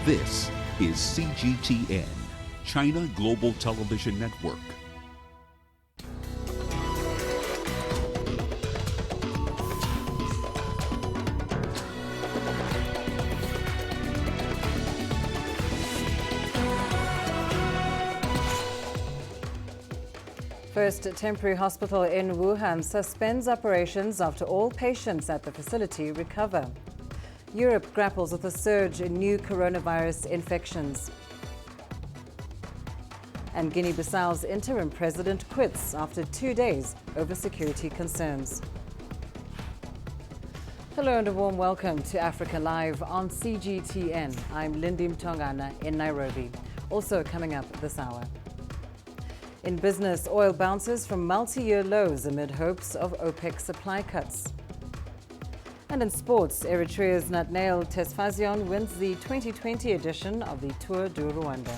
This is CGTN, China Global Television Network. First temporary hospital in Wuhan suspends operations after all patients at the facility recover. Europe grapples with a surge in new coronavirus infections. And Guinea-Bissau's interim president quits after 2 days over security concerns. Hello and a warm welcome to Africa Live on CGTN. I'm Lindy Mtongana in Nairobi. Also coming up this hour. In business, oil bounces from multi-year lows amid hopes of OPEC supply cuts. And in sports, Eritrea's Nathaniel Tesfazion wins the 2020 edition of the Tour du Rwanda.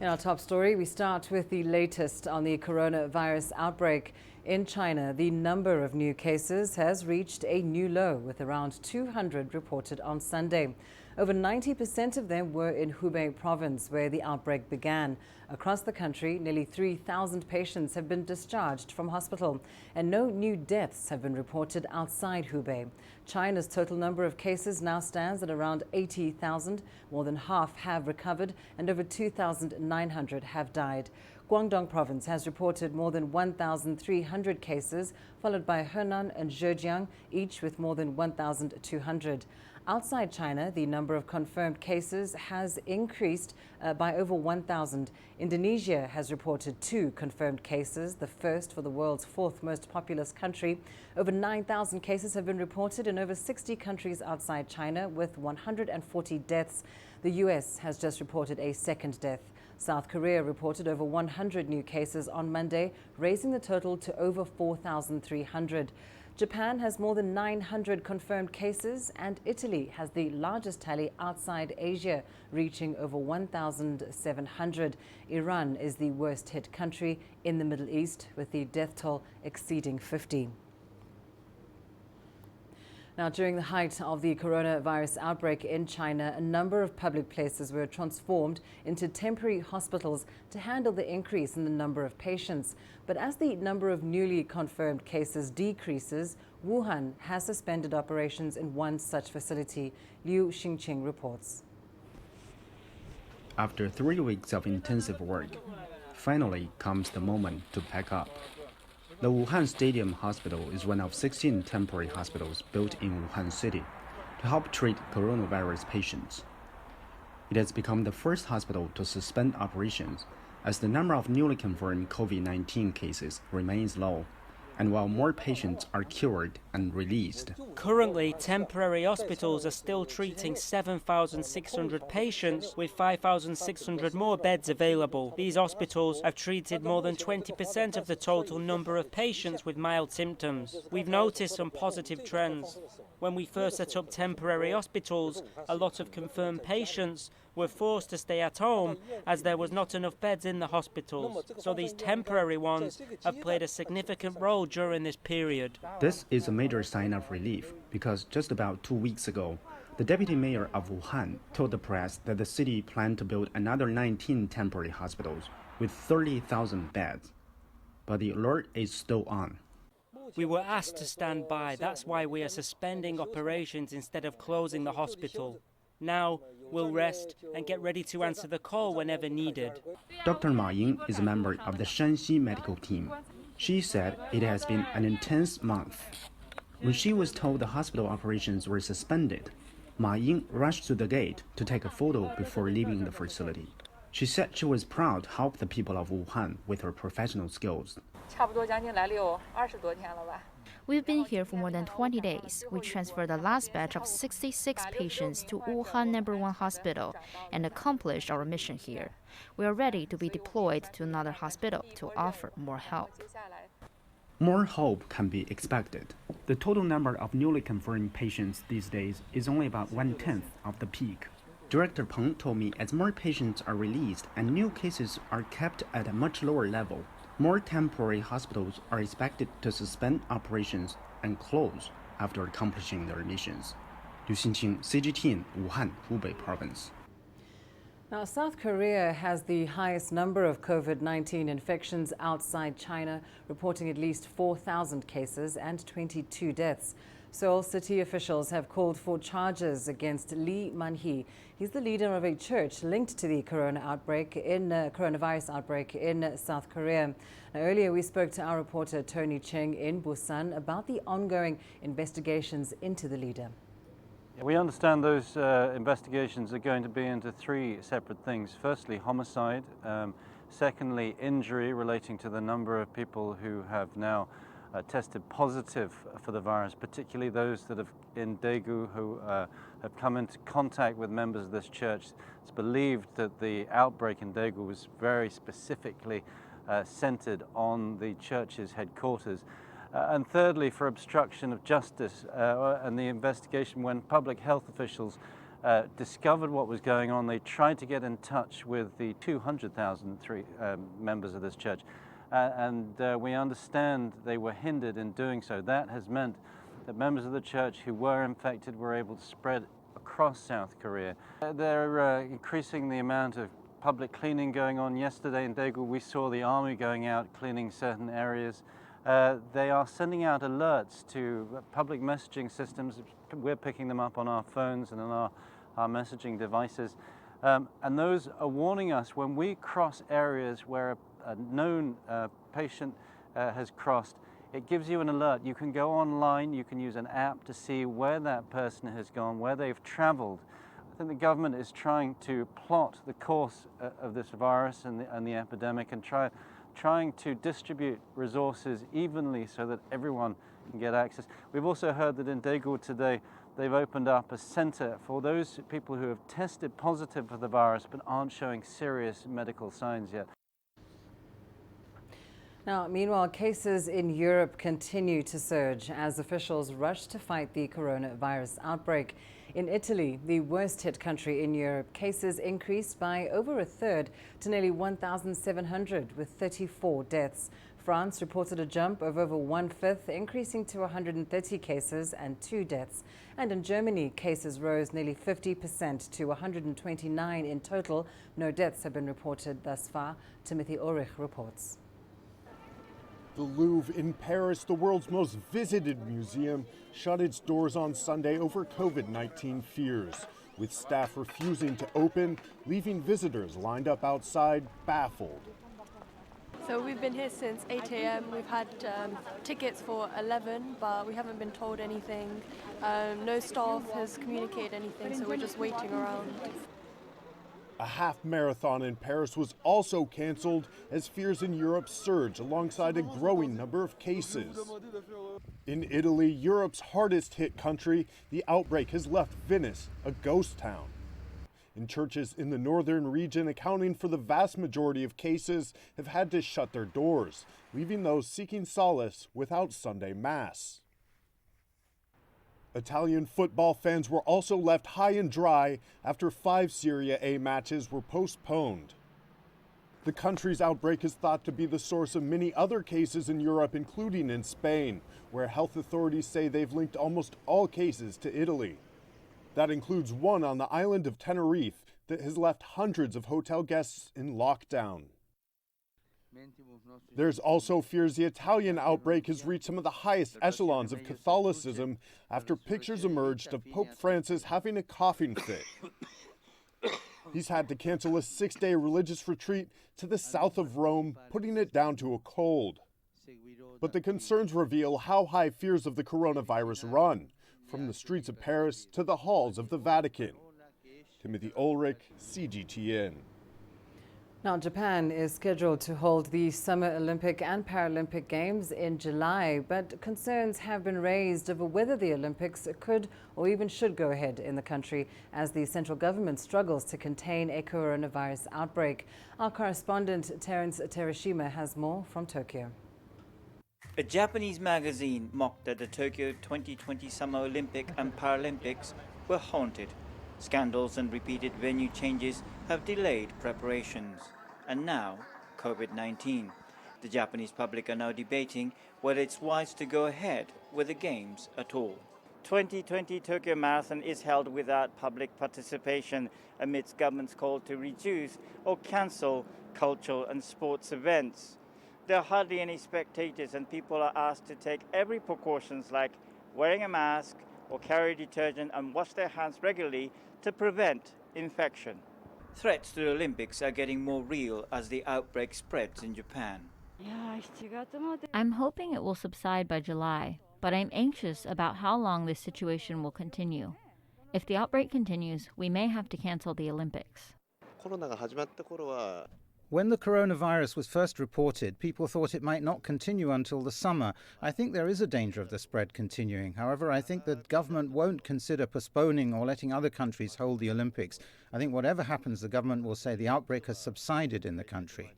In our top story, we start with the latest on the coronavirus outbreak. In China, the number of new cases has reached a new low, with around 200 reported on Sunday. Over 90% of them were in Hubei province, where the outbreak began. Across the country, nearly 3,000 patients have been discharged from hospital, and no new deaths have been reported outside Hubei. China's total number of cases now stands at around 80,000. More than half have recovered, and over 2,900 have died. Guangdong province has reported more than 1,300 cases, followed by Henan and Zhejiang, each with more than 1,200. Outside China, the number of confirmed cases has increased by over 1,000. Indonesia has reported 2 confirmed cases, the first for the world's 4th most populous country. Over 9,000 cases have been reported in over 60 countries outside China, with 140 deaths. The US has just reported a second death. South Korea reported over 100 new cases on Monday, raising the total to over 4,300. Japan has more than 900 confirmed cases, and Italy has the largest tally outside Asia, reaching over 1,700. Iran is the worst hit country in the Middle East, with the death toll exceeding 50. Now, during the height of the coronavirus outbreak in China, a number of public places were transformed into temporary hospitals to handle the increase in the number of patients. But as the number of newly confirmed cases decreases, Wuhan has suspended operations in one such facility. Liu Xingqing reports. After 3 weeks of intensive work, finally comes the moment to pack up. The Wuhan Stadium Hospital is one of 16 temporary hospitals built in Wuhan City to help treat coronavirus patients. It has become the first hospital to suspend operations as the number of newly confirmed COVID-19 cases remains low, and while more patients are cured and released. Currently, temporary hospitals are still treating 7,600 patients, with 5,600 more beds available. These hospitals have treated more than 20% of the total number of patients with mild symptoms. We've noticed some positive trends. When we first set up temporary hospitals, a lot of confirmed patients were forced to stay at home as there was not enough beds in the hospitals. So these temporary ones have played a significant role during this period. This is a major sign of relief because just about 2 weeks ago, the deputy mayor of Wuhan told the press that the city planned to build another 19 temporary hospitals with 30,000 beds. But the alert is still on. We were asked to stand by. That's why we are suspending operations instead of closing the hospital. Now, we'll rest and get ready to answer the call whenever needed. Dr. Ma Ying is a member of the Shanxi medical team. She said it has been an intense month. When she was told the hospital operations were suspended, Ma Ying rushed to the gate to take a photo before leaving the facility. She said she was proud to help the people of Wuhan with her professional skills. We've been here for more than 20 days. We transferred the last batch of 66 patients to Wuhan No. 1 hospital and accomplished our mission here. We are ready to be deployed to another hospital to offer more help. More hope can be expected. The total number of newly confirmed patients these days is only about 1/10 of the peak. Director Peng told me as more patients are released and new cases are kept at a much lower level, more temporary hospitals are expected to suspend operations and close after accomplishing their missions. 刘信清 CGTN 武汉湖北 Province。 Now, South Korea has the highest number of COVID-19 infections outside China, reporting at least 4,000 cases and 22 deaths. Seoul city officials have called for charges against Lee Man-hee. He's the leader of a church linked to the coronavirus outbreak in South Korea. Now, earlier we spoke to our reporter Tony Cheng in Busan about the ongoing investigations into the leader. We understand those investigations are going to be into three separate things. Firstly, homicide. Secondly, injury relating to the number of people who have now tested positive for the virus, particularly those that have in Daegu who have come into contact with members of this church. It's believed that the outbreak in Daegu was very specifically centered on the church's headquarters. And thirdly, for obstruction of justice and the investigation, when public health officials discovered what was going on, they tried to get in touch with the 200,000 members of this church. We understand they were hindered in doing so. That has meant that members of the church who were infected were able to spread across South Korea. They're increasing the amount of public cleaning going on. Yesterday in Daegu, we saw the army going out cleaning certain areas. They are sending out alerts to public messaging systems. We're picking them up on our phones and on our messaging devices. And those are warning us when we cross areas where a known patient has crossed. It gives you an alert. You can go online, you can use an app to see where that person has gone, where they've traveled. I think the government is trying to plot the course of this virus and the epidemic and trying to distribute resources evenly so that everyone can get access. We've also heard that in Daegu today, they've opened up a center for those people who have tested positive for the virus but aren't showing serious medical signs yet. Now, meanwhile, cases in Europe continue to surge as officials rush to fight the coronavirus outbreak. In Italy, the worst-hit country in Europe, cases increased by over a third to nearly 1,700, with 34 deaths. France reported a jump of over one-fifth, increasing to 130 cases and 2 deaths. And in Germany, cases rose nearly 50% to 129 in total. No deaths have been reported thus far. Timothy Ulrich reports. The Louvre in Paris, the world's most visited museum, shut its doors on Sunday over COVID-19 fears, with staff refusing to open, leaving visitors lined up outside baffled. So we've been here since 8 a.m. We've had tickets for 11, but we haven't been told anything. No staff has communicated anything, so we're just waiting around. A half marathon in Paris was also canceled as fears in Europe surge alongside a growing number of cases. In Italy, Europe's hardest hit country, the outbreak has left Venice a ghost town. In churches in the northern region accounting for the vast majority of cases have had to shut their doors, leaving those seeking solace without Sunday Mass. Italian football fans were also left high and dry after 5 Serie A matches were postponed. The country's outbreak is thought to be the source of many other cases in Europe, including in Spain, where health authorities say they've linked almost all cases to Italy. That includes one on the island of Tenerife that has left hundreds of hotel guests in lockdown. There's also fears the Italian outbreak has reached some of the highest echelons of Catholicism after pictures emerged of Pope Francis having a coughing fit. He's had to cancel a 6-day religious retreat to the south of Rome, putting it down to a cold. But the concerns reveal how high fears of the coronavirus run, from the streets of Paris to the halls of the Vatican. Timothy Ulrich, CGTN. Now, Japan is scheduled to hold the Summer Olympic and Paralympic Games in July, but concerns have been raised over whether the Olympics could or even should go ahead in the country as the central government struggles to contain a coronavirus outbreak. Our correspondent Terence Terashima has more from Tokyo. A Japanese magazine mocked that the Tokyo 2020 Summer Olympic and Paralympics were haunted. Scandals and repeated venue changes have delayed preparations. And now, COVID-19. The Japanese public are now debating whether it's wise to go ahead with the Games at all. 2020 Tokyo Marathon is held without public participation amidst government's call to reduce or cancel cultural and sports events. There are hardly any spectators and people are asked to take every precautions like wearing a mask or carry detergent and wash their hands regularly to prevent infection. Threats to the Olympics are getting more real as the outbreak spreads in Japan. I'm hoping it will subside by July, but I'm anxious about how long this situation will continue. If the outbreak continues, we may have to cancel the Olympics. When the coronavirus was first reported, people thought it might not continue until the summer. I think there is a danger of the spread continuing. However, I think that government won't consider postponing or letting other countries hold the Olympics. I think whatever happens, the government will say the outbreak has subsided in the country.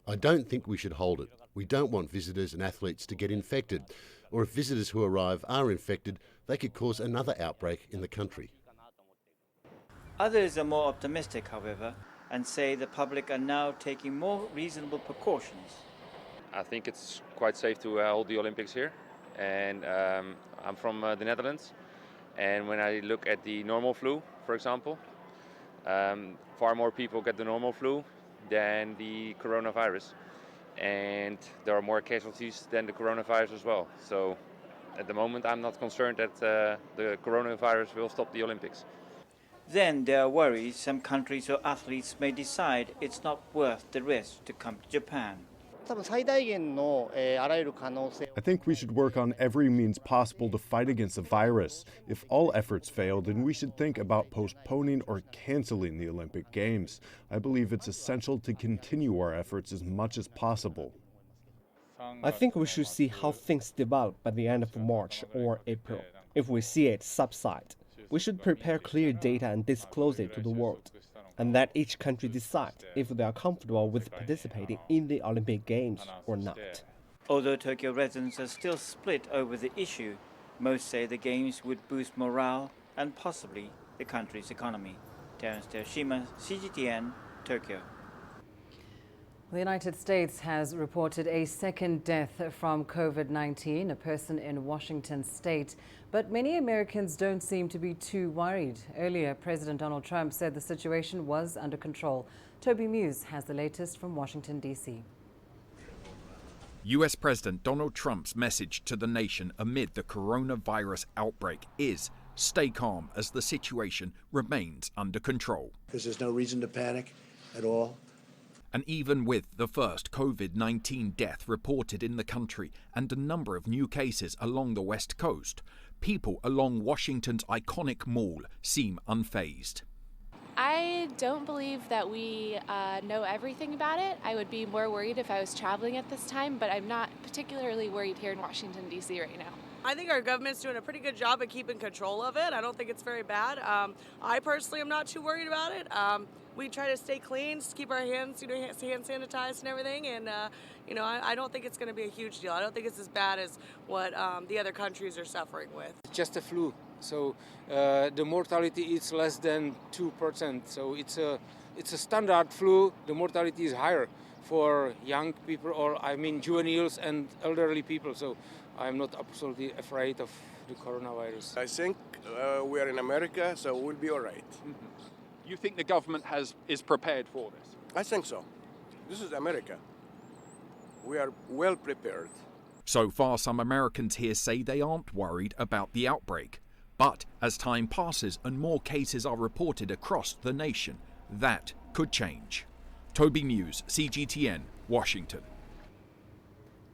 I don't think we should hold it. We don't want visitors and athletes to get infected. Or if visitors who arrive are infected, they could cause another outbreak in the country. Others are more optimistic, however, and say the public are now taking more reasonable precautions. I think it's quite safe to hold the Olympics here. And I'm from the Netherlands. And when I look at the normal flu, for example, far more people get the normal flu than the coronavirus. And there are more casualties than the coronavirus as well. So at the moment, I'm not concerned that the coronavirus will stop the Olympics. Then there are worries some countries or athletes may decide it's not worth the risk to come to Japan. I think we should work on every means possible to fight against the virus. If all efforts fail, then we should think about postponing or canceling the Olympic Games. I believe it's essential to continue our efforts as much as possible. I think we should see how things develop by the end of March or April. If we see it subside, we should prepare clear data and disclose it to the world, and let each country decide if they are comfortable with participating in the Olympic Games or not. Although Tokyo residents are still split over the issue, most say the Games would boost morale and possibly the country's economy. Terence Teoshima, CGTN, Tokyo. The United States has reported a second death from COVID-19, a person in Washington state. But many Americans don't seem to be too worried. Earlier, President Donald Trump said the situation was under control. Toby Muse has the latest from Washington, D.C. US President Donald Trump's message to the nation amid the coronavirus outbreak is stay calm as the situation remains under control. Because there's no reason to panic at all. And even with the first COVID-19 death reported in the country and a number of new cases along the West Coast, people along Washington's iconic mall seem unfazed. I don't believe that we know everything about it. I would be more worried if I was traveling at this time, but I'm not particularly worried here in Washington, D.C. right now. I think our government's doing a pretty good job at keeping control of it. I don't think it's very bad. I personally am not too worried about it. We try to stay clean, keep our hands, hand sanitized and everything. And, I don't think it's going to be a huge deal. I don't think it's as bad as what the other countries are suffering with. It's just a flu. So the mortality is less than 2%. So it's a standard flu. The mortality is higher for young people juveniles and elderly people. So I'm not absolutely afraid of the coronavirus. I think we are in America, so we'll be all right. Mm-hmm. You think the government is prepared for this? I think so. This is America. We are well prepared. So far, some Americans here say they aren't worried about the outbreak. But as time passes and more cases are reported across the nation, that could change. Toby Muse, CGTN, Washington.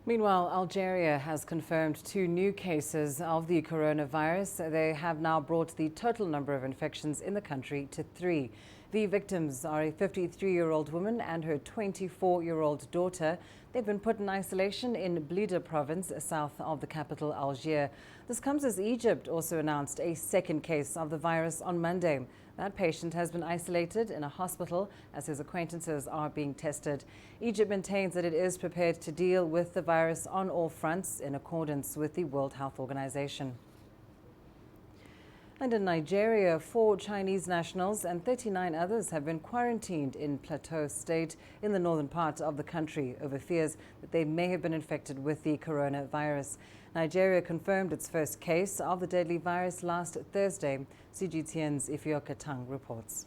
Meanwhile, Algeria has confirmed 2 new cases of the coronavirus. They have now brought the total number of infections in the country to 3. The victims are a 53-year-old woman and her 24-year-old daughter. They've been put in isolation in Blida province, south of the capital, Algiers. This comes as Egypt also announced a second case of the virus on Monday. That patient has been isolated in a hospital as his acquaintances are being tested. Egypt maintains that it is prepared to deal with the virus on all fronts in accordance with the World Health Organization. And in Nigeria, 4 Chinese nationals and 39 others have been quarantined in Plateau State in the northern part of the country over fears that they may have been infected with the coronavirus. Nigeria confirmed its first case of the deadly virus last Thursday. CGTN's Ifeoka Tang reports.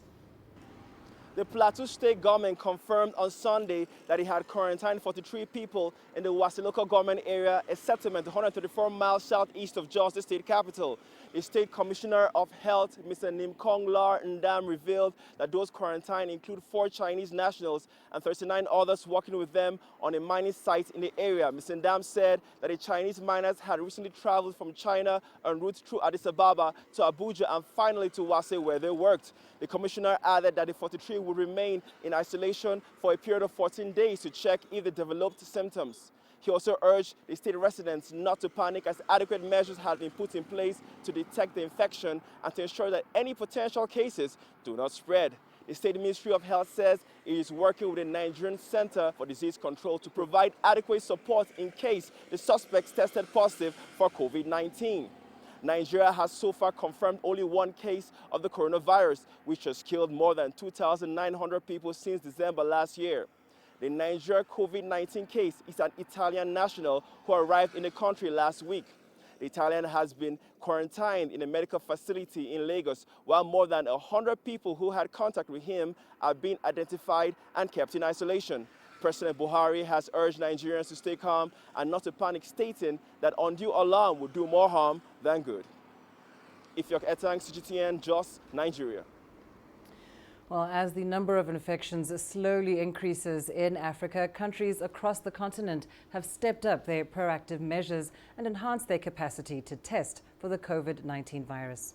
The Plateau State government confirmed on Sunday that it had quarantined 43 people in the Wasi local government area, a settlement 134 miles southeast of Jos, the state capital. The State Commissioner of Health, Mr. Ndam, revealed that those quarantined include 4 Chinese nationals and 39 others working with them on a mining site in the area. Mr. Ndam said that the Chinese miners had recently traveled from China en route through Addis Ababa to Abuja and finally to Wase, where they worked. The commissioner added that the 43 would remain in isolation for a period of 14 days to check if they developed symptoms. He also urged the state residents not to panic as adequate measures have been put in place to detect the infection and to ensure that any potential cases do not spread. The State Ministry of Health says it is working with the Nigerian Center for Disease Control to provide adequate support in case the suspects tested positive for COVID-19. Nigeria has so far confirmed only 1 case of the coronavirus, which has killed more than 2,900 people since December last year. The Nigeria COVID-19 case is an Italian national who arrived in the country last week. The Italian has been quarantined in a medical facility in Lagos, while more than 100 people who had contact with him are being identified and kept in isolation. President Buhari has urged Nigerians to stay calm and not to panic, stating that undue alarm would do more harm than good. Ifeoka Etang, CGTN, Jos, Nigeria. Well, as the number of infections slowly increases in Africa, countries across the continent have stepped up their proactive measures and enhanced their capacity to test for the COVID-19 virus.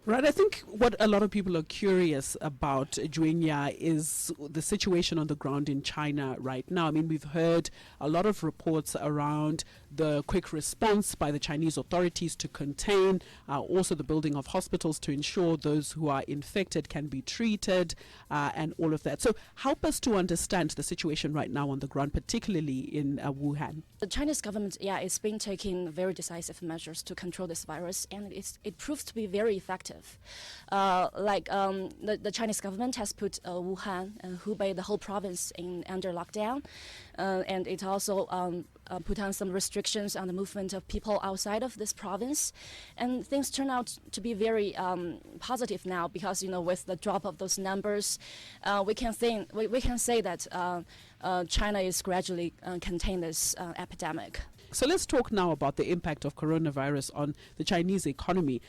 Right, I think what a lot of people are curious about, Juenya, is the situation on the ground in China right now. I mean, we've heard a lot of reports around the quick response by the Chinese authorities to contain, also the building of hospitals to ensure those who are infected can be treated, and all of that. So help us to understand the situation right now on the ground, particularly in Wuhan. The Chinese government, it's been taking very decisive measures to control this virus, and it proves to be very effective. The Chinese government has put Wuhan and Hubei, the whole province, under lockdown, and it also put on some restrictions on the movement of people outside of this province, and things turn out to be very positive now because with the drop of those numbers, we can say that China is gradually containing this epidemic. So let's talk now about the impact of coronavirus on the Chinese economy.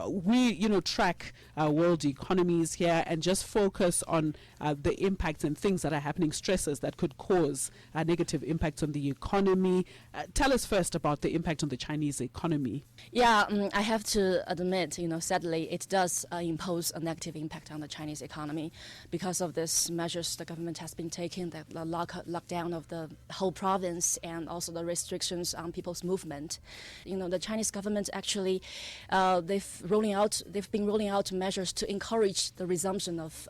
We, track world economies here and just focus on the impacts and things that are happening, stresses that could cause negative impacts on the economy. Tell us first about the impact on the Chinese economy. I have to admit, sadly, it does impose a negative impact on the Chinese economy because of these measures the government has been taking, the lockdown of the whole province and also the restrictions on people's movement. The Chinese government actually, they've been rolling out measures to encourage the resumption of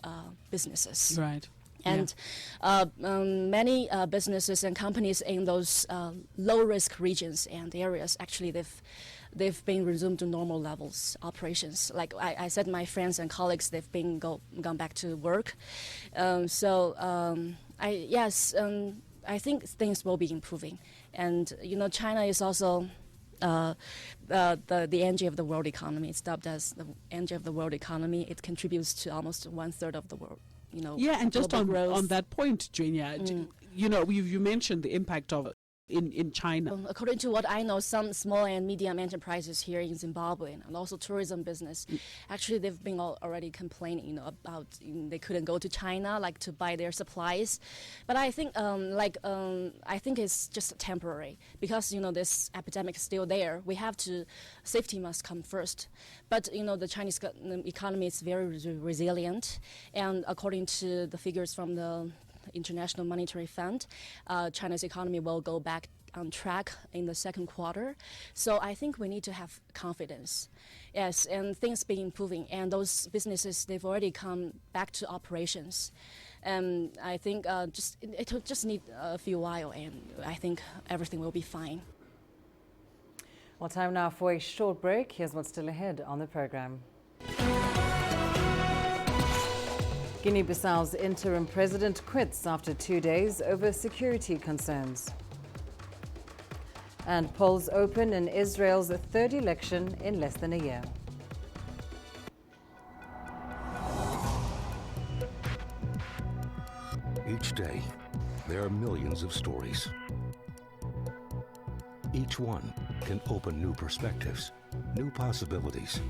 businesses. Right. And many businesses and companies in those low-risk regions and areas, actually, they've been resumed to normal levels operations. Like I said, my friends and colleagues, they've been gone back to work. I think things will be improving. And, China is also the engine of the world economy. It's dubbed as the engine of the world economy. It contributes to almost 1/3 of the world, and just on that point, Juenya, you mentioned the impact of in China. According to what I know, some small and medium enterprises here in Zimbabwe and also tourism business, actually they've been already complaining, about they couldn't go to China to buy their supplies. But I think I think it's just temporary because this epidemic is still there. Safety must come first. But the Chinese economy is very resilient, and according to the figures from the International Monetary Fund, China's economy will go back on track in the second quarter. So I think we need to have confidence. Yes, and things be improving, and those businesses, they've already come back to operations. And I think it'll just need a few while, and I think everything will be fine. Well, time now for a short break. Here's what's still ahead on the program. Guinea-Bissau's interim president quits after 2 days over security concerns. And polls open in Israel's third election in less than a year. Each day, there are millions of stories. Each one can open new perspectives, new possibilities.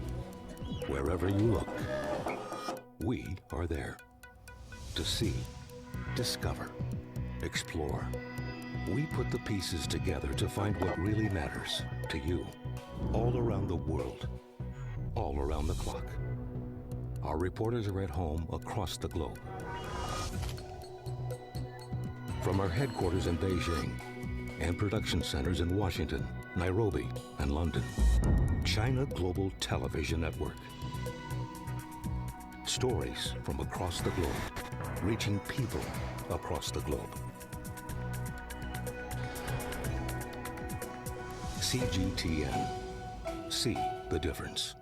Wherever you look, we are there to see, discover, explore. We put the pieces together to find what really matters to you, all around the world, all around the clock. Our reporters are at home across the globe. From our headquarters in Beijing and production centers in Washington, Nairobi, and London, China Global Television Network. Stories from across the globe, reaching people across the globe. CGTN. See the difference.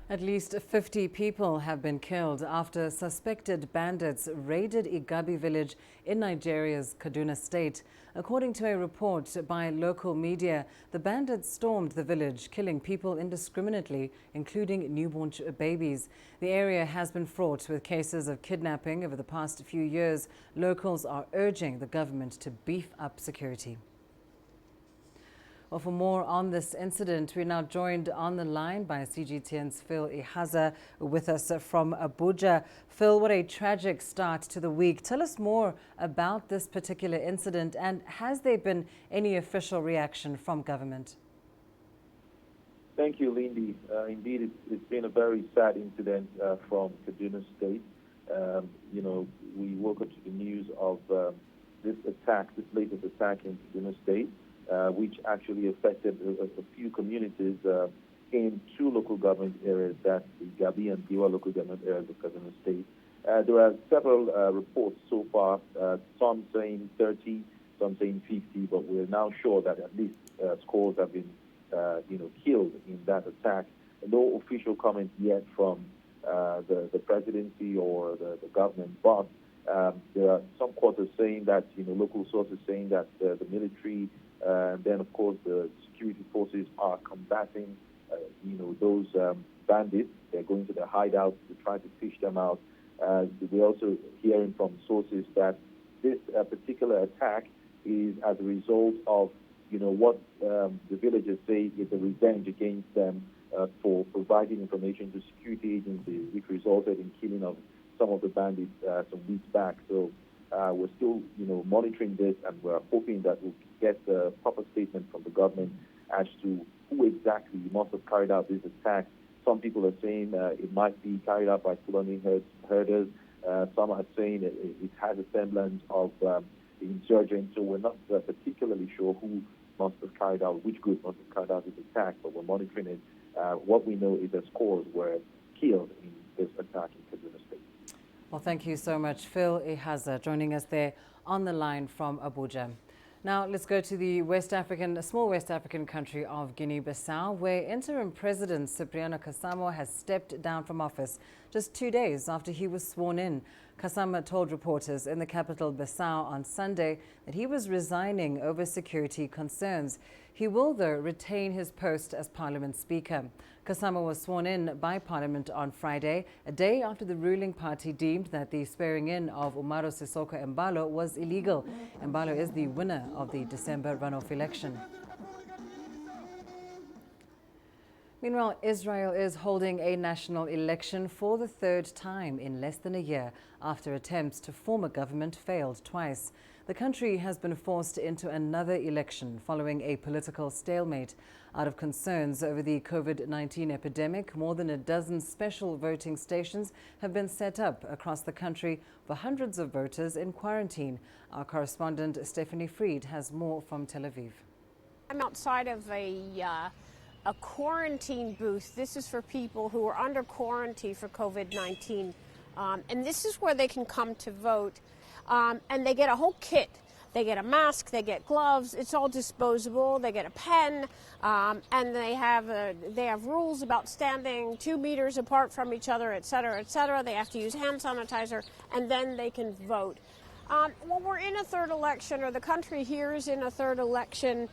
At least 50 people have been killed after suspected bandits raided a Gobby village in Nigeria's Kaduna state. According to a report by local media, the bandits stormed the village, killing people indiscriminately, including newborn babies. The area has been fraught with cases of kidnapping over the past few years. Locals are urging the government to beef up security. Well, for more on this incident, we're now joined on the line by CGTN's Phil Ihaza with us from Abuja. Phil, what a tragic start to the week. Tell us more about this particular incident, and has there been any official reaction from government? Thank you, Lindy. Indeed, it's been a very sad incident from Kaduna State. We woke up to the news of this latest attack in Kaduna State. Which actually affected a few communities in two local government areas, that's the Gobby and Diwa local government areas of Kaduna State. There are several reports so far, some saying 30, some saying 50, but we're now sure that at least scores have been killed in that attack. No official comment yet from the presidency or the government, but there are some quarters saying that, local sources saying that the military and then, of course, the security forces are combating, those bandits. They're going to their hideouts to try to fish them out. We're also hearing from sources that this particular attack is as a result of, what the villagers say is a revenge against them for providing information to security agencies, which resulted in killing of some of the bandits some weeks back. So we're still, monitoring this, and we're hoping that we'll get a proper statement from the government as to who exactly must have carried out this attack. Some people are saying it might be carried out by Fulani herders. Some are saying it has a semblance of insurgents. So we're not particularly sure who must have carried out, which group must have carried out this attack, but we're monitoring it. What we know is that scores were killed in this attack in Kaduna State. Well, thank you so much, Phil Ihaza, joining us there on the line from Abuja. Now, let's go to the small West African country of Guinea-Bissau, where interim President Cipriano Kasamo has stepped down from office just 2 days after he was sworn in. Kasamo told reporters in the capital Bissau on Sunday that he was resigning over security concerns. He will, though, retain his post as Parliament Speaker. Kasamo was sworn in by Parliament on Friday, a day after the ruling party deemed that the swearing in of Umaro Sissoco Embalo was illegal. Embalo is the winner of the December runoff election. Meanwhile, Israel is holding a national election for the third time in less than a year after attempts to form a government failed twice. The country has been forced into another election following a political stalemate. Out of concerns over the COVID-19 epidemic, more than a dozen special voting stations have been set up across the country for hundreds of voters in quarantine. Our correspondent Stephanie Fried has more from Tel Aviv. I'm outside of a quarantine booth. This is for people who are under quarantine for COVID-19. And this is where they can come to vote. And they get a whole kit They get a mask, they get gloves, it's all disposable, they get a pen, and they have rules about standing 2 meters apart from each other, et cetera, et cetera. They have to use hand sanitizer, and then they can vote. Well, we're in a third election, or the country here is in a third election.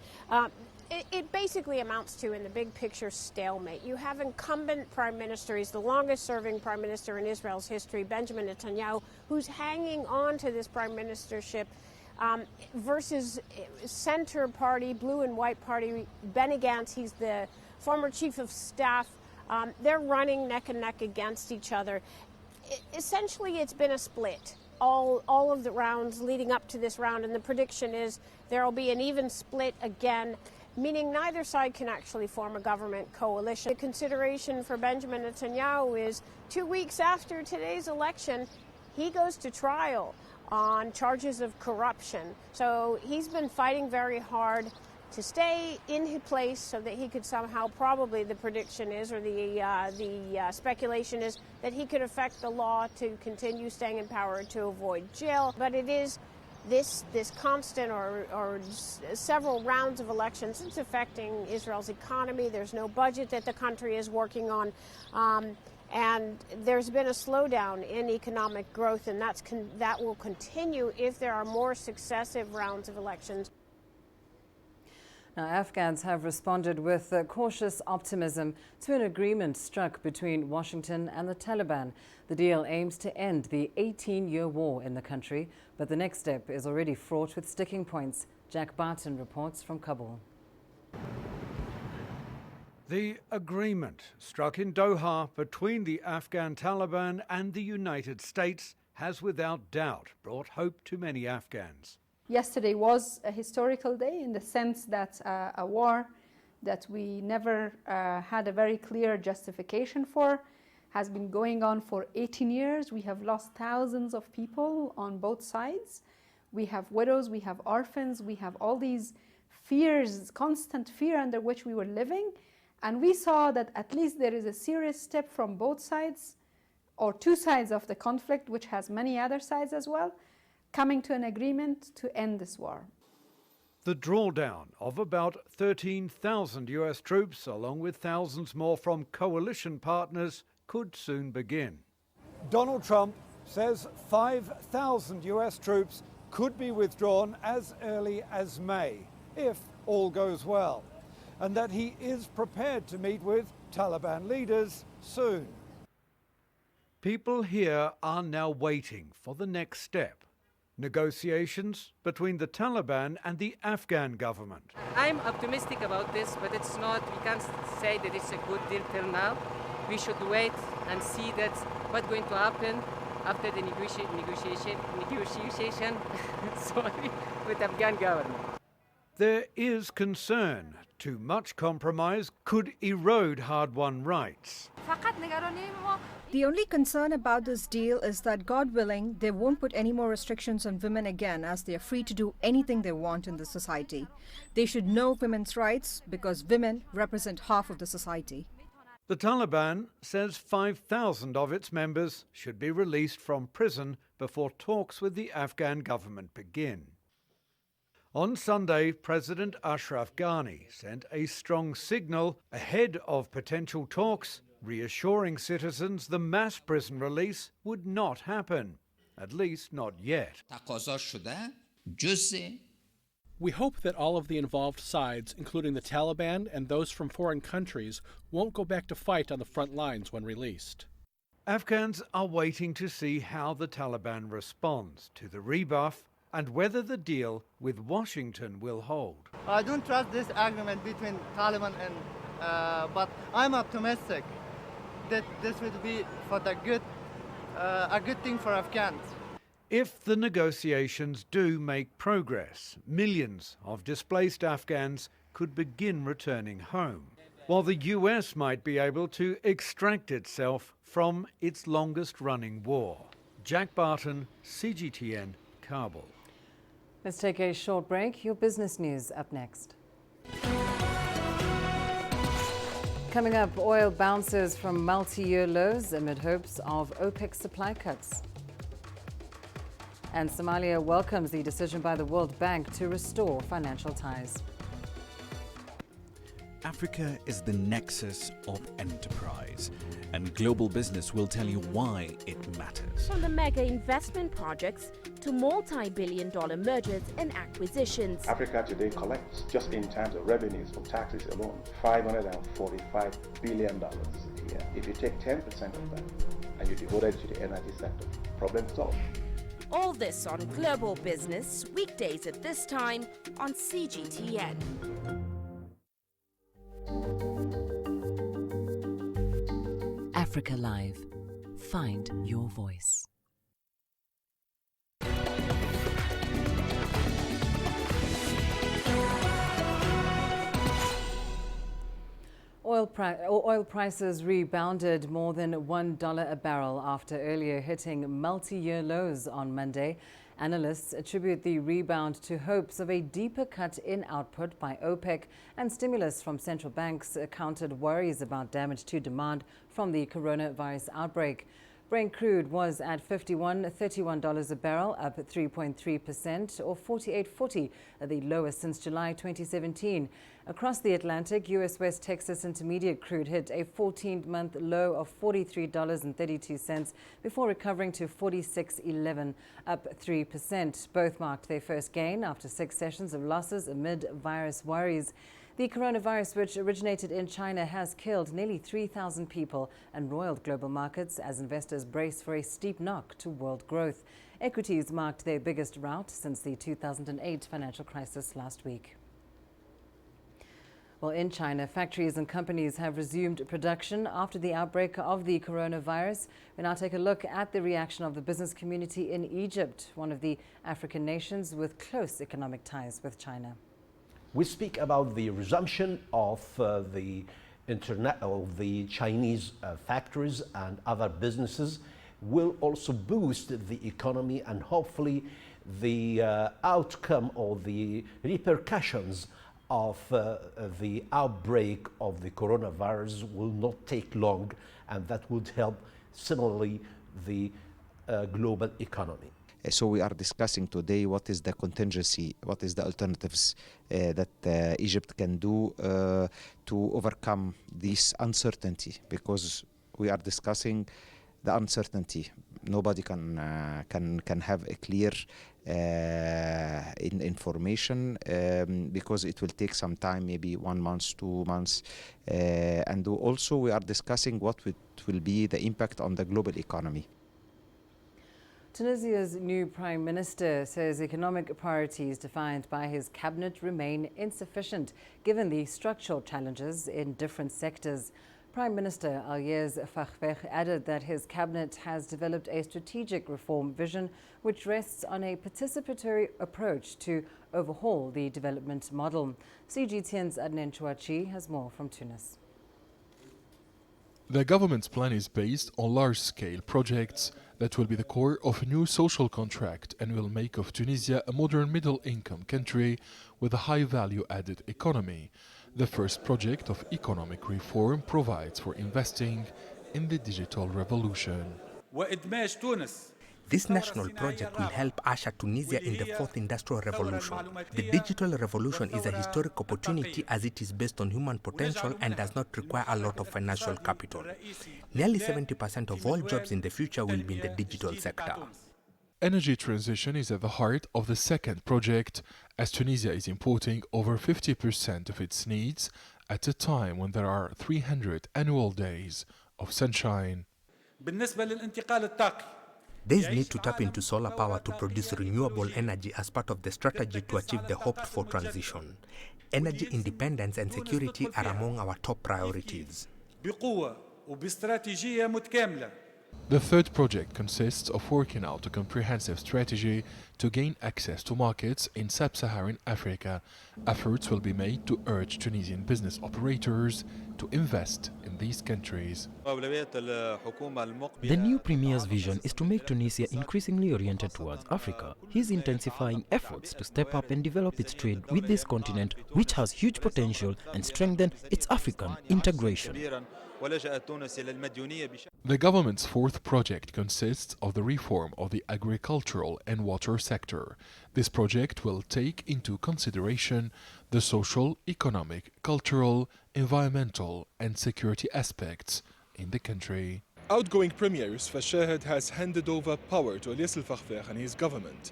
It basically amounts to, in the big picture, stalemate. You have incumbent prime minister, he's the longest serving prime minister in Israel's history, Benjamin Netanyahu, who's hanging on to this prime ministership, versus center party, blue and white party, Benny Gantz, he's the former chief of staff. They're running neck and neck against each other. Essentially, it's been a split. All of the rounds leading up to this round, and the prediction is there will be an even split again, meaning neither side can actually form a government coalition. The consideration for Benjamin Netanyahu is 2 weeks after today's election, he goes to trial on charges of corruption. So he's been fighting very hard to stay in his place so that he could somehow, probably the prediction is, or the speculation is, that he could affect the law to continue staying in power to avoid jail. But it is this constant or several rounds of elections. It's affecting Israel's economy. There's no budget that the country is working on. And there's been a slowdown in economic growth, and that will continue if there are more successive rounds of elections. Now, Afghans have responded with cautious optimism to an agreement struck between Washington and the Taliban. The deal aims to end the 18-year war in the country, but the next step is already fraught with sticking points. Jack Barton reports from Kabul. The agreement struck in Doha between the Afghan Taliban and the United States has without doubt brought hope to many Afghans. Yesterday was a historical day in the sense that a war that we never had a very clear justification for has been going on for 18 years. We have lost thousands of people on both sides. We have widows, we have orphans, we have all these fears, constant fear under which we were living. And we saw that at least there is a serious step from both sides, or two sides of the conflict, which has many other sides as well, coming to an agreement to end this war. The drawdown of about 13,000 US troops, along with thousands more from coalition partners, could soon begin. Donald Trump says 5,000 US troops could be withdrawn as early as May, if all goes well, and that he is prepared to meet with Taliban leaders soon. People here are now waiting for the next step. Negotiations between the Taliban and the Afghan government. I'm optimistic about this, but it's not, we can't say that it's a good deal till now. We should wait and see that what's going to happen after the negotiation sorry, with the Afghan government. There is concern too much compromise could erode hard-won rights. The only concern about this deal is that, God willing, they won't put any more restrictions on women again, as they are free to do anything they want in the society. They should know women's rights because women represent half of the society. The Taliban says 5,000 of its members should be released from prison before talks with the Afghan government begin. On Sunday, President Ashraf Ghani sent a strong signal ahead of potential talks, reassuring citizens the mass prison release would not happen, at least not yet. We hope that all of the involved sides, including the Taliban and those from foreign countries, won't go back to fight on the front lines when released. Afghans are waiting to see how the Taliban responds to the rebuff and whether the deal with Washington will hold. I don't trust this agreement between Taliban and, but I'm optimistic that this will be for the good, a good thing for Afghans. If the negotiations do make progress, millions of displaced Afghans could begin returning home, while the US might be able to extract itself from its longest-running war. Jack Barton, CGTN, Kabul. Let's take a short break. Your business news up next. Coming up, oil bounces from multi-year lows amid hopes of OPEC supply cuts. And Somalia welcomes the decision by the World Bank to restore financial ties. Africa is the nexus of enterprise, and global business will tell you why it matters. From the mega investment projects to multi-billion-dollar mergers and acquisitions. Africa today collects, just in terms of revenues from taxes alone, $545 billion a year. If you take 10% of that and you devote it to the energy sector, problem solved. All this on Global Business, weekdays at this time on CGTN. Africa Live. Find your voice. Oil prices rebounded more than $1 a barrel after earlier hitting multi-year lows on Monday. Analysts attribute the rebound to hopes of a deeper cut in output by OPEC, and stimulus from central banks countered worries about damage to demand from the coronavirus outbreak. Brent crude was at $31 a barrel, up 3.3%, or $48.40, the lowest since July 2017. Across the Atlantic, U.S. West Texas Intermediate crude hit a 14-month low of $43.32 before recovering to $46.11, up 3%. Both marked their first gain after 6 sessions of losses amid virus worries. The coronavirus, which originated in China, has killed nearly 3,000 people and roiled global markets as investors brace for a steep knock to world growth. Equities marked their biggest rout since the 2008 financial crisis last week. Well, in China, factories and companies have resumed production after the outbreak of the coronavirus. We now take a look at the reaction of the business community in Egypt, one of the African nations with close economic ties with China. We speak about the resumption of the internet of the Chinese factories and other businesses will also boost the economy, and hopefully the outcome or the repercussions of the outbreak of the coronavirus will not take long, and that would help similarly the global economy. So we are discussing today what is the contingency, what is the alternatives that Egypt can do to overcome this uncertainty, because we are discussing the uncertainty. Nobody can have a clear information because it will take some time, maybe 1 month, 2 months, and also we are discussing what will be the impact on the global economy. Tunisia's new prime minister says economic priorities defined by his cabinet remain insufficient given the structural challenges in different sectors. Prime Minister Aliez Fakhfekh added that his cabinet has developed a strategic reform vision which rests on a participatory approach to overhaul the development model. CGTN's Adnan Chouachi has more from Tunis. The government's plan is based on large-scale projects that will be the core of a new social contract and will make of Tunisia a modern middle-income country with a high value-added economy. The first project of economic reform provides for investing in the digital revolution. This national project will help usher Tunisia in the fourth industrial revolution. The digital revolution is a historic opportunity as it is based on human potential and does not require a lot of financial capital. Nearly 70% of all jobs in the future will be in the digital sector. Energy transition is at the heart of the second project, as Tunisia is importing over 50% of its needs at a time when there are 300 annual days of sunshine. There is need to tap into solar power to produce renewable energy as part of the strategy to achieve the hoped-for transition. Energy independence and security are among our top priorities. The third project consists of working out a comprehensive strategy to gain access to markets in sub-Saharan Africa. Efforts will be made to urge Tunisian business operators to invest in these countries. The new Premier's vision is to make Tunisia increasingly oriented towards Africa. He's intensifying efforts to step up and develop its trade with this continent, which has huge potential, and strengthen its African integration. The government's fourth project consists of the reform of the agricultural and water sector. This project will take into consideration the social, economic, cultural, environmental and security aspects in the country. Outgoing Premier Yusuf al-Shahid has handed over power to Elias al-Fakhfakh and his government.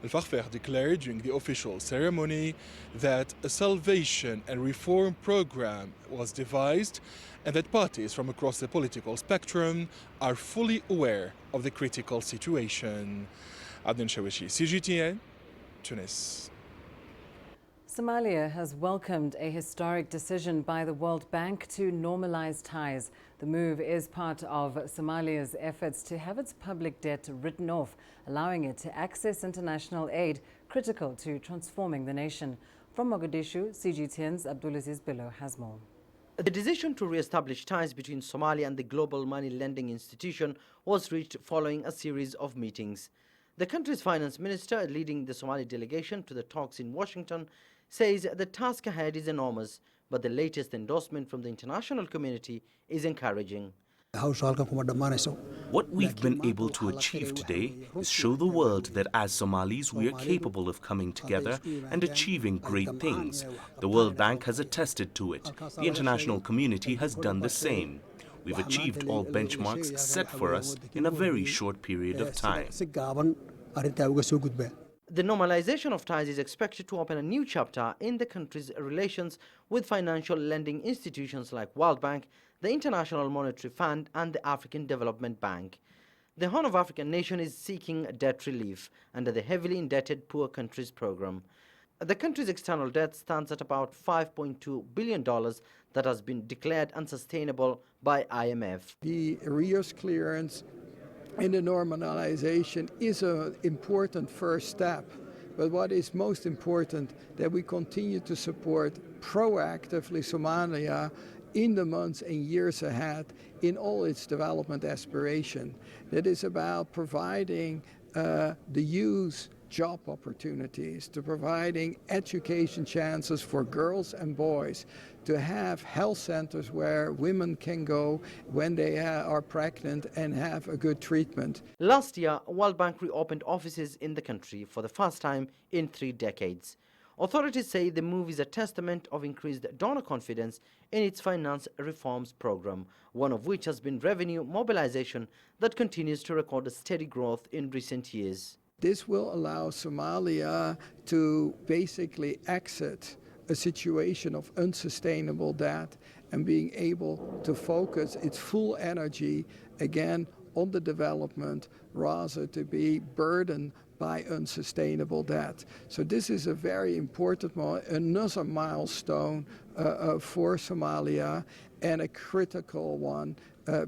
Al-Fakhfakh declared during the official ceremony that a salvation and reform program was devised and that parties from across the political spectrum are fully aware of the critical situation. Adnan Shawishi, CGTN, Tunis. Somalia has welcomed a historic decision by the World Bank to normalize ties. The move is part of Somalia's efforts to have its public debt written off, allowing it to access international aid critical to transforming the nation. From Mogadishu, CGTN's Abdulaziz Bello has more. The decision to re-establish ties between Somalia and the global money lending institution was reached following a series of meetings. The country's finance minister, leading the Somali delegation to the talks in Washington, says the task ahead is enormous, but the latest endorsement from the international community is encouraging. What we've been able to achieve today is show the world that as Somalis we are capable of coming together and achieving great things. The World Bank has attested to it. The international community has done the same. We've achieved all benchmarks set for us in a very short period of time. The normalization of ties is expected to open a new chapter in the country's relations with financial lending institutions like World Bank, the International Monetary Fund and the African Development Bank. The Horn of African nation is seeking debt relief under the heavily indebted Poor Countries Program. The country's external debt stands at about $5.2 billion that has been declared unsustainable by IMF. The arrears clearance and the normalization is an important first step. But what is most important, that we continue to support proactively Somalia in the months and years ahead in all its development aspiration. That is about providing the youth job opportunities, to providing education chances for girls and boys, to have health centers where women can go when they are pregnant and have a good treatment. Last year, World Bank reopened offices in the country for the first time in 3 decades. Authorities say the move is a testament of increased donor confidence in its finance reforms program, one of which has been revenue mobilization that continues to record a steady growth in recent years. This will allow Somalia to basically exit a situation of unsustainable debt and being able to focus its full energy again on the development rather to be burdened by unsustainable debt. So this is a very important another milestone for Somalia and a critical one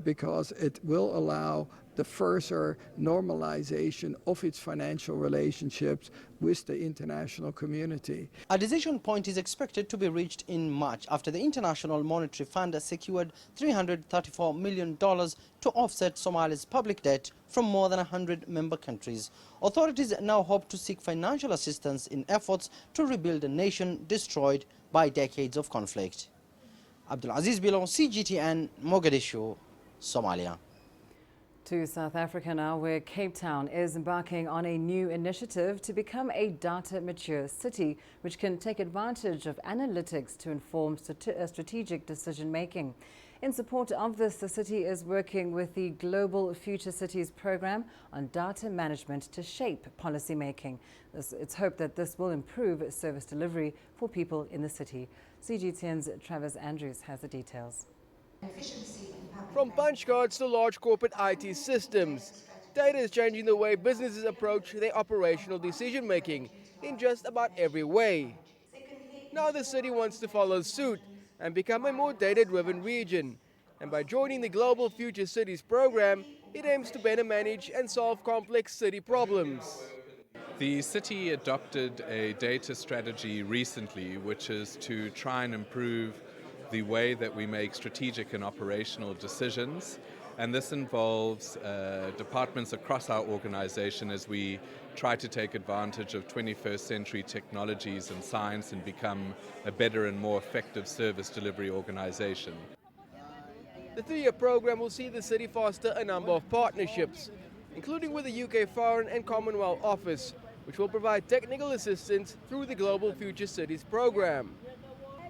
because it will allow the further normalization of its financial relationships with the international community. A decision point is expected to be reached in March after the International Monetary Fund has secured $334 million to offset Somalia's public debt from more than 100 member countries. Authorities now hope to seek financial assistance in efforts to rebuild a nation destroyed by decades of conflict. Abdulaziz Bello, CGTN, Mogadishu, Somalia. To South Africa now, where Cape Town is embarking on a new initiative to become a data-mature city, which can take advantage of analytics to inform strategic decision-making. In support of this, the city is working with the Global Future Cities program on data management to shape policy-making. It's hoped that this will improve service delivery for people in the city. CGTN's Travis Andrews has the details. From punch cards to large corporate IT systems, data is changing the way businesses approach their operational decision-making in just about every way. Now the city wants to follow suit and become a more data-driven region. And by joining the Global Future Cities program, it aims to better manage and solve complex city problems. The city adopted a data strategy recently, which is to try and improve the way that we make strategic and operational decisions. And this involves departments across our organization as we try to take advantage of 21st century technologies and science and become a better and more effective service delivery organization. The 3-year program will see the city foster a number of partnerships, including with the UK Foreign and Commonwealth Office, which will provide technical assistance through the Global Future Cities program.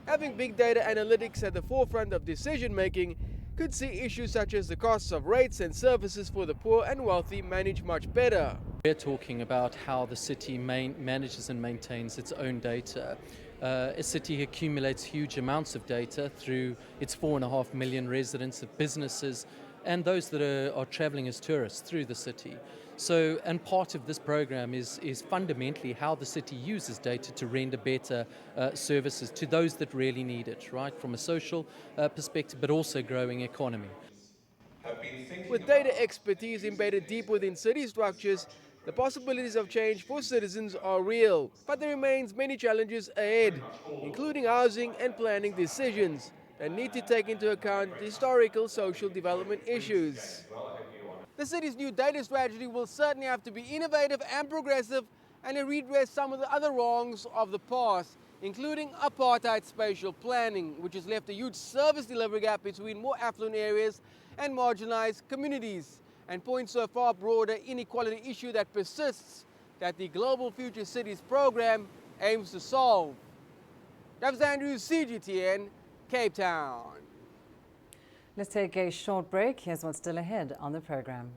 Having big data analytics at the forefront of decision-making could see issues such as the costs of rates and services for the poor and wealthy managed much better. We're talking about how the city manages and maintains its own data. A city accumulates huge amounts of data through its 4.5 million residents, businesses, and those that are traveling as tourists through the city. So, and part of this program is fundamentally how the city uses data to render better services to those that really need it, right, from a social perspective, but also growing economy. With data expertise embedded deep within city structures, the possibilities of change for citizens are real, but there remains many challenges ahead, including housing and planning decisions that need to take into account historical social development issues. The city's new data strategy will certainly have to be innovative and progressive and redress some of the other wrongs of the past, including apartheid spatial planning, which has left a huge service delivery gap between more affluent areas and marginalized communities, and points to a far broader inequality issue that persists that the Global Future Cities program aims to solve. Travis Andrews, CGTN, Cape Town. Let's take a short break. Here's what's still ahead on the program.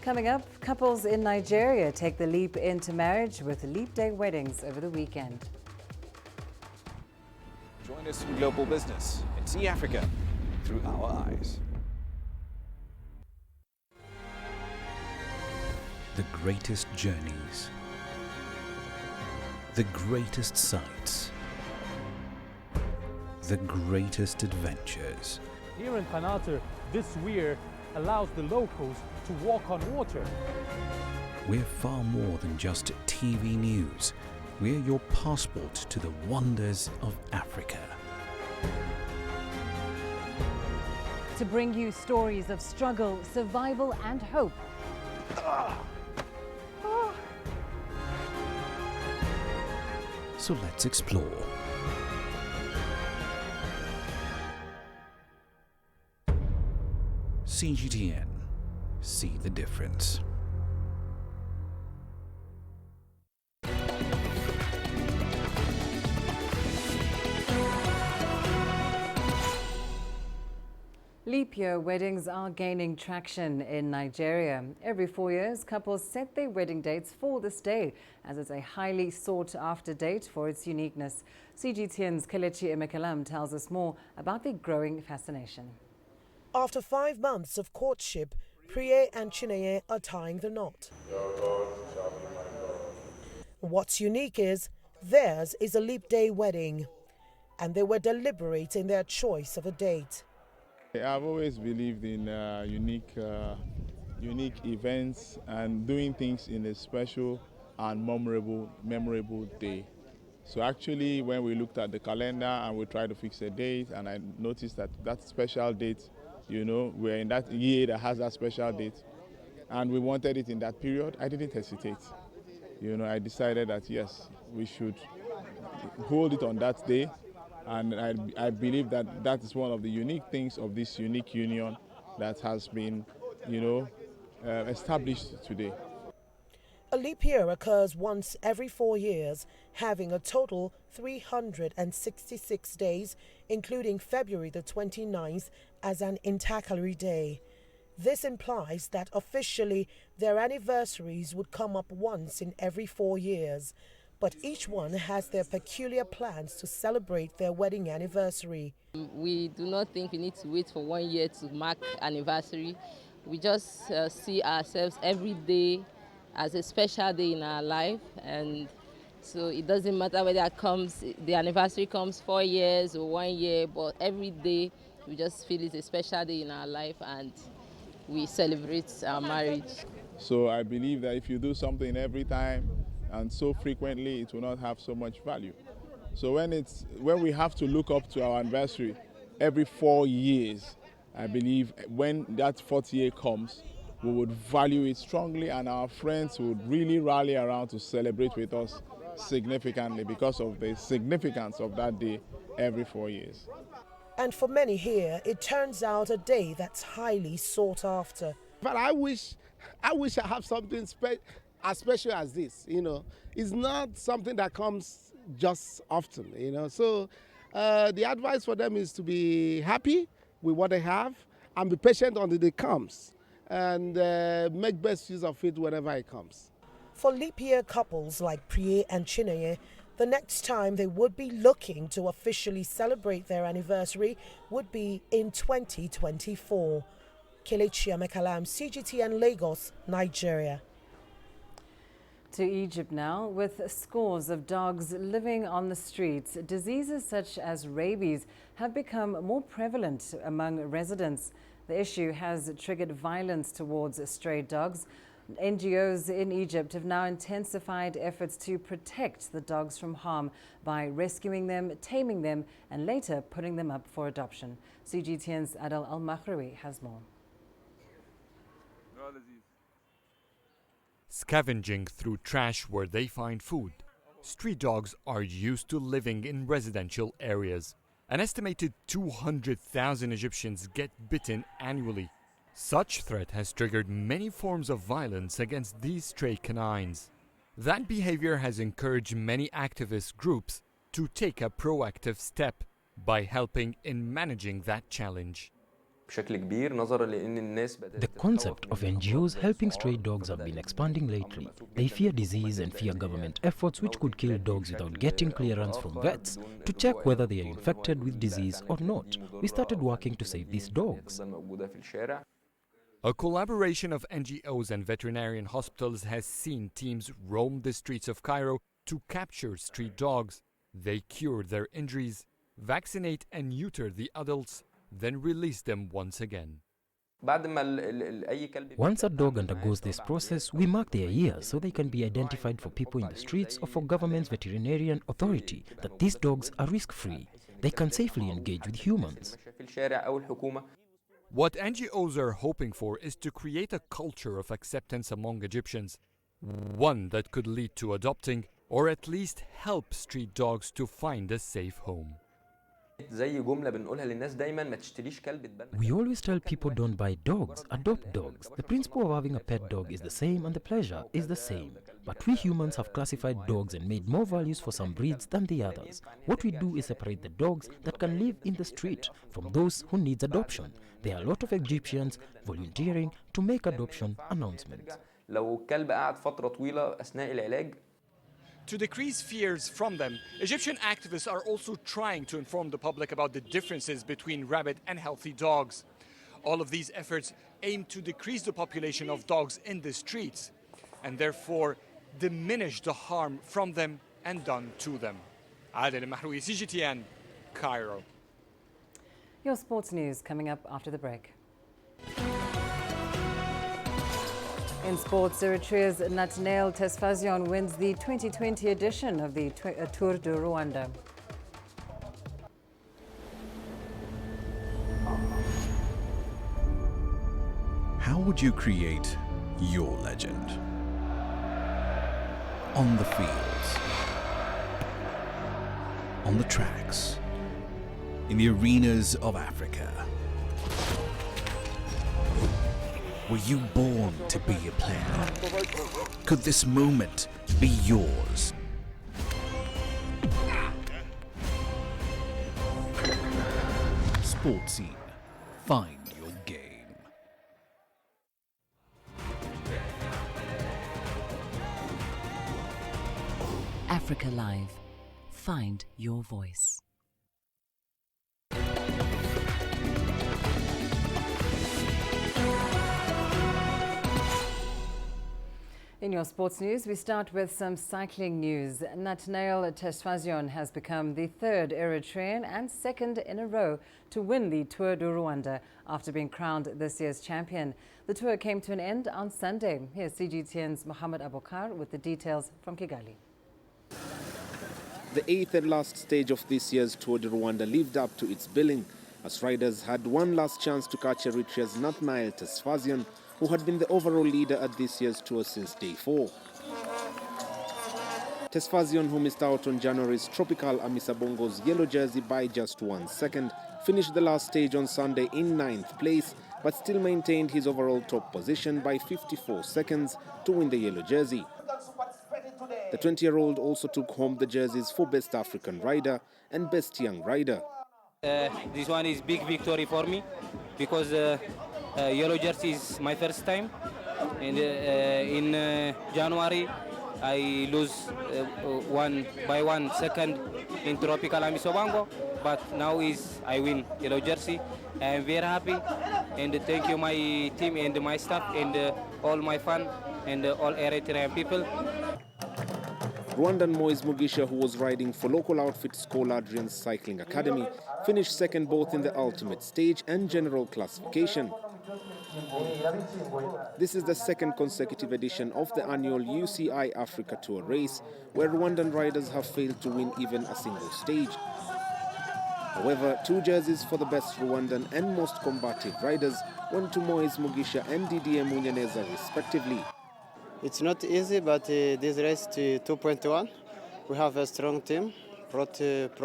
Coming up, couples in Nigeria take the leap into marriage with leap day weddings over the weekend. Join us in Global Business and see Africa through our eyes. The greatest journeys, the greatest sights, the greatest adventures. Here in Kanata, this weir allows the locals to walk on water. We're far more than just TV news. We're your passport to the wonders of Africa. To bring you stories of struggle, survival and hope. So let's explore. CGTN. See the difference. Leap year weddings are gaining traction in Nigeria. Every 4 years, couples set their wedding dates for this day, as it's a highly sought-after date for its uniqueness. CGTN's Kelechi Emekalam tells us more about the growing fascination. After 5 months of courtship, Priye and Chineye are tying the knot. What's unique is theirs is a leap day wedding, and they were deliberate in their choice of a date. I've always believed in unique events and doing things in a special and memorable day. So actually, when we looked at the calendar and we tried to fix a date, and I noticed that that special date, you know, we're in that year that has that special date, and we wanted it in that period, I didn't hesitate. You know, I decided that yes, we should hold it on that day. And I believe that that is one of the unique things of this unique union that has been, you know, established today. A leap year occurs once every 4 years, having a total 366 days, including February the 29th as an intercalary day. This implies that officially their anniversaries would come up once in every 4 years. But each one has their peculiar plans to celebrate their wedding anniversary. We do not think we need to wait for 1 year to mark anniversary. We just see ourselves every day as a special day in our life, and so it doesn't matter whether the anniversary comes 4 years or 1 year, but every day we just feel it's a special day in our life and we celebrate our marriage. So I believe that if you do something every time and so frequently, it will not have so much value. So when we have to look up to our anniversary every 4 years, I believe when that 4th year comes, we would value it strongly, and our friends would really rally around to celebrate with us significantly because of the significance of that day every 4 years. And for many here, it turns out a day that's highly sought after. But I wish I have something as special as this, you know. It's not something that comes just often, you know. So the advice for them is to be happy with what they have and be patient until it comes, and make best use of it whenever it comes. For leap year couples like Priye and Chineye, the next time they would be looking to officially celebrate their anniversary would be in 2024. Kelechi Amekalam, CGTN Lagos, Nigeria. To Egypt now, with scores of dogs living on the streets, diseases such as rabies have become more prevalent among residents. The issue has triggered violence towards stray dogs. NGOs in Egypt have now intensified efforts to protect the dogs from harm by rescuing them, taming them, and later putting them up for adoption. CGTN's Adel Al-Makhraoui has more. Scavenging through trash where they find food, street dogs are used to living in residential areas. An estimated 200,000 Egyptians get bitten annually. Such threat has triggered many forms of violence against these stray canines. That behavior has encouraged many activist groups to take a proactive step by helping in managing that challenge. The concept of NGOs helping stray dogs have been expanding lately. They fear disease and fear government efforts which could kill dogs without getting clearance from vets to check whether they are infected with disease or not. We started working to save these dogs. A collaboration of NGOs and veterinarian hospitals has seen teams roam the streets of Cairo to capture street dogs. They cure their injuries, vaccinate and neuter the adults, then release them once again. Once a dog undergoes this process, we mark their years so they can be identified for people in the streets or for government's veterinarian authority that these dogs are risk-free. They can safely engage with humans. What NGOs are hoping for is to create a culture of acceptance among Egyptians, one that could lead to adopting or at least help street dogs to find a safe home. We always tell people don't buy dogs, adopt dogs. The principle of having a pet dog is the same and the pleasure is the same. But we humans have classified dogs and made more values for some breeds than the others. What we do is separate the dogs that can live in the street from those who need adoption. There are a lot of Egyptians volunteering to make adoption announcements. To decrease fears from them, Egyptian activists are also trying to inform the public about the differences between rabid and healthy dogs. All of these efforts aim to decrease the population of dogs in the streets and therefore diminish the harm from them and done to them. Adel Al-Makhraoui, CGTN, Cairo. Your sports news coming up after the break. In sports, Eritrea's Nathaniel Tesfazion wins the 2020 edition of the Tour de Rwanda. How would you create your legend? On the fields, on the tracks, in the arenas of Africa. Were you born to be a player? Could this moment be yours? Sports Scene. Find your game. Africa Live. Find your voice. In your sports news, we start with some cycling news. Nathaniel Tesfazion has become the third Eritrean and second in a row to win the Tour de Rwanda after being crowned this year's champion. The tour came to an end on Sunday. Here's CGTN's Mohammed Abukar with the details from Kigali. The 8th and last stage of this year's Tour de Rwanda lived up to its billing, as riders had one last chance to catch Eritrea's Nathaniel Tesfazion, who had been the overall leader at this year's tour since day 4. Tesfazion, who missed out on January's Tropical Amisabongo's yellow jersey by just 1 second, finished the last stage on Sunday in 9th place, but still maintained his overall top position by 54 seconds to win the yellow jersey. The 20-year-old also took home the jerseys for Best African Rider and Best Young Rider. This one is big victory for me because yellow jersey is my first time, and in January I lose 1 second in Tropical Amisobango, but now I win yellow jersey. I am very happy, and thank you my team and my staff and all my fans and all Eritrean people. Rwandan Moise Mugisha, who was riding for local outfit Skol Adrian's Cycling Academy, finished second both in the ultimate stage and general classification. This is the second consecutive edition of the annual UCI Africa Tour race, where Rwandan riders have failed to win even a single stage. However, 2 jerseys for the best Rwandan and most combative riders went to Moise Mugisha and Didier Munyaneza respectively. It's not easy, but this race to 2.1, we have a strong team, Pro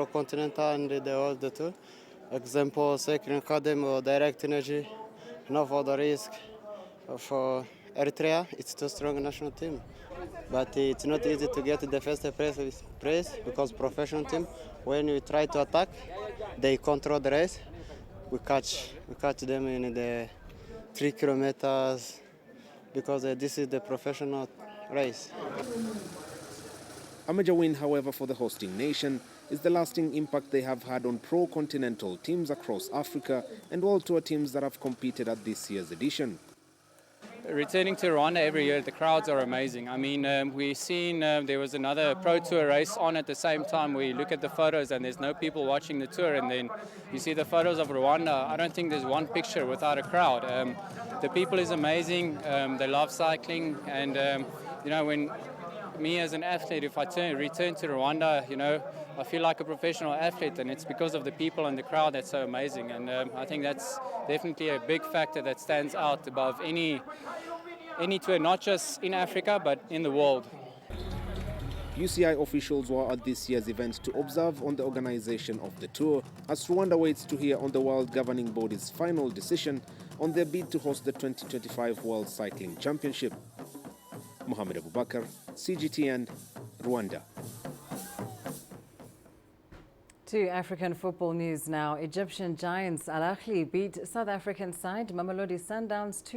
Continental and the tour. Example, Cycling Academy or Direct Energy, no for the risk. For Eritrea, it's too strong a national team. But it's not easy to get the first place because professional team, when we try to attack, they control the race. We catch them in the 3 kilometers, because this is the professional race. A major win, however, for the hosting nation is the lasting impact they have had on pro-continental teams across Africa and World Tour teams that have competed at this year's edition. Returning to Rwanda every year, the crowds are amazing. I mean, we've seen there was another Pro Tour race on at the same time. We look at the photos and there's no people watching the tour, and then you see the photos of Rwanda. I don't think there's one picture without a crowd. The people is amazing. They love cycling, and you know, when me as an athlete, if I return to Rwanda, you know, I feel like a professional athlete, and it's because of the people and the crowd that's so amazing. And I think that's definitely a big factor that stands out above any tour, not just in Africa, but in the world. UCI officials were at this year's event to observe on the organization of the tour, as Rwanda waits to hear on the World Governing Body's final decision on their bid to host the 2025 World Cycling Championship. Mohamed Abubakar, CGTN, Rwanda. To African football news now. Egyptian giants Al Ahly beat South African side Mamelodi Sundowns 2